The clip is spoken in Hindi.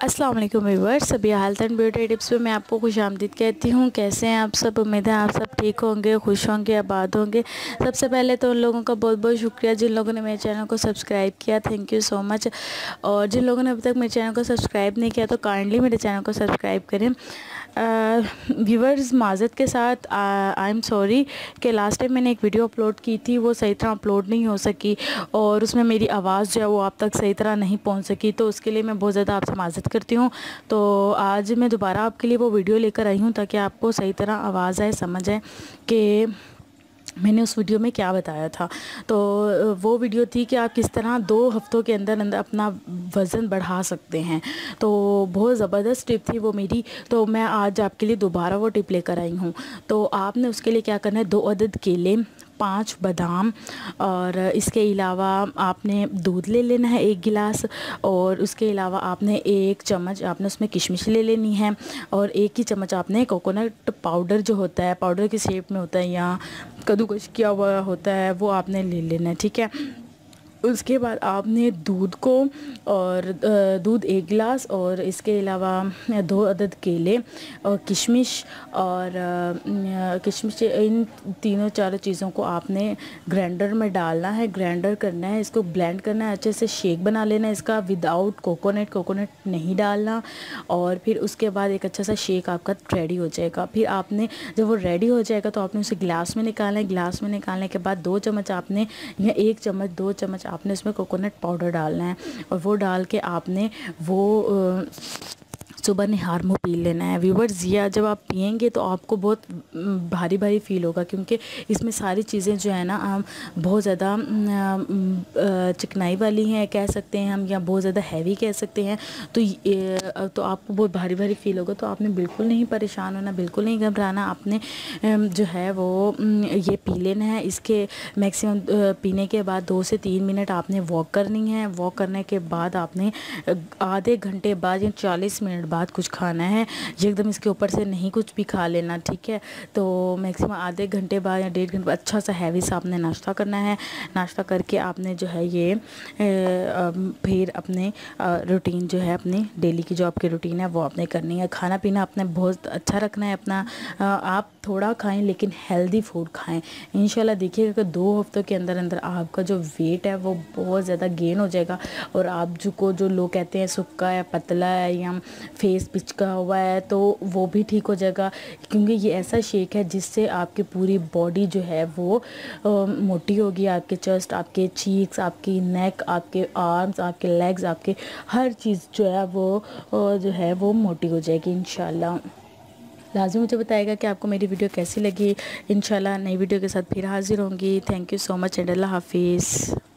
अस्सलाम वालेकुम व्यूअर्स, सभी हेल्थ एंड ब्यूटी टिप्स पे मैं आपको खुशामदीद कहती हूँ। कैसे हैं आप सब? उम्मीद है आप सब ठीक होंगे, खुश होंगे, आबाद होंगे। सबसे पहले तो उन लोगों का बहुत बहुत शुक्रिया जिन लोगों ने मेरे चैनल को सब्सक्राइब किया, थैंक यू सो मच। और जिन लोगों ने अभी तक मेरे चैनल को सब्सक्राइब नहीं किया तो काइंडली मेरे चैनल को सब्सक्राइब करें। व्यूअर्स, माज़रत के साथ आई एम सॉरी कि लास्ट टाइम मैंने एक वीडियो अपलोड की थी, वो सही तरह अपलोड नहीं हो सकी और उसमें मेरी आवाज़ जो है वो आप तक सही तरह नहीं पहुंच सकी, तो उसके लिए मैं बहुत ज़्यादा आपसे माज़रत करती हूँ। तो आज मैं दोबारा आपके लिए वो वीडियो लेकर आई हूँ ताकि आपको सही तरह आवाज़ आए, समझ आए कि मैंने उस वीडियो में क्या बताया था। तो वो वीडियो थी कि आप किस तरह 2 हफ्तों के अंदर अंदर अपना वज़न बढ़ा सकते हैं। तो बहुत ज़बरदस्त टिप थी वो मेरी, तो मैं आज आपके लिए दोबारा वो टिप लेकर आई हूँ। तो आपने उसके लिए क्या करना है, 2 अदद केले, 5 बादाम और इसके अलावा आपने दूध ले लेना है 1 गिलास, और उसके अलावा आपने 1 चम्मच आपने उसमें किशमिश ले लेनी है, और 1 ही चम्मच आपने कोकोनट पाउडर जो होता है, पाउडर की शेप में होता है या कद्दूकस किया हुआ होता है, वो आपने ले लेना है, ठीक है। उसके बाद आपने दूध को और दूध 1 गिलास और इसके अलावा 2 अदद केले और किशमिश और किशमिश, इन तीनों चारों चीज़ों को आपने ग्राइंडर में डालना है, ग्राइंडर करना है, इसको ब्लेंड करना है, अच्छे से शेक बना लेना है इसका, विदाउट कोकोनट नहीं डालना। और फिर उसके बाद एक अच्छा सा शेक आपका रेडी हो जाएगा। फिर आपने जब वो रेडी हो जाएगा तो आपने उसे गिलास में निकालना है। गिलास में निकालने के बाद 2 चम्मच आपने या 1 चम्मच 2 चम्मच आपने उसमें कोकोनट पाउडर डालना है, और वो डाल के आपने वो सुबह निहार मुँह पी लेना है। व्यूवर्स, ये जब आप पियेंगे तो आपको बहुत भारी भारी फील होगा, क्योंकि इसमें सारी चीज़ें जो है ना बहुत ज़्यादा चिकनाई वाली हैं कह सकते हैं हम, या बहुत ज़्यादा हैवी कह सकते हैं। तो आपको बहुत भारी भारी फील होगा। तो आपने बिल्कुल नहीं परेशान होना, बिल्कुल नहीं घबराना। आपने जो है वो ये पी लेना है। इसके मैक्सिमम पीने के बाद 2 से 3 मिनट आपने वॉक करनी है। वॉक करने के बाद आपने आधे घंटे बाद या 40 मिनट बाद कुछ खाना है। एकदम इसके ऊपर से नहीं कुछ भी खा लेना, ठीक है। तो मैक्सिमम आधे घंटे बाद या 1.5 घंटे बाद अच्छा सा हैवी सा आपने नाश्ता करना है। नाश्ता करके आपने जो है ये फिर अपने रूटीन जो है, अपनी डेली की जो आपकी रूटीन है वो आपने करनी है। खाना पीना अपने बहुत अच्छा रखना है अपना। आप थोड़ा खाएं लेकिन हेल्दी फूड खाएं। इंशाल्लाह देखिएगा कि 2 हफ्तों के अंदर अंदर आपका जो वेट है वो बहुत ज़्यादा गेन हो जाएगा, और आप जो लोग कहते हैं सूखा है, पतला है या फेस पिचका हुआ है, तो वो भी ठीक हो जाएगा। क्योंकि ये ऐसा शेक है जिससे आपकी पूरी बॉडी जो है वो मोटी होगी। आपके चेस्ट, आपके चीक्स, आपकी नेक, आपके आर्म्स, आपके लेग्स, आपके हर चीज़ जो है वो मोटी हो जाएगी इंशाल्लाह। लाज़िम मुझे बताएगा कि आपको मेरी वीडियो कैसी लगी। इंशाल्लाह नई वीडियो के साथ फिर हाजिर होंगी। Thank you so much and अल्लाह हाफिज़।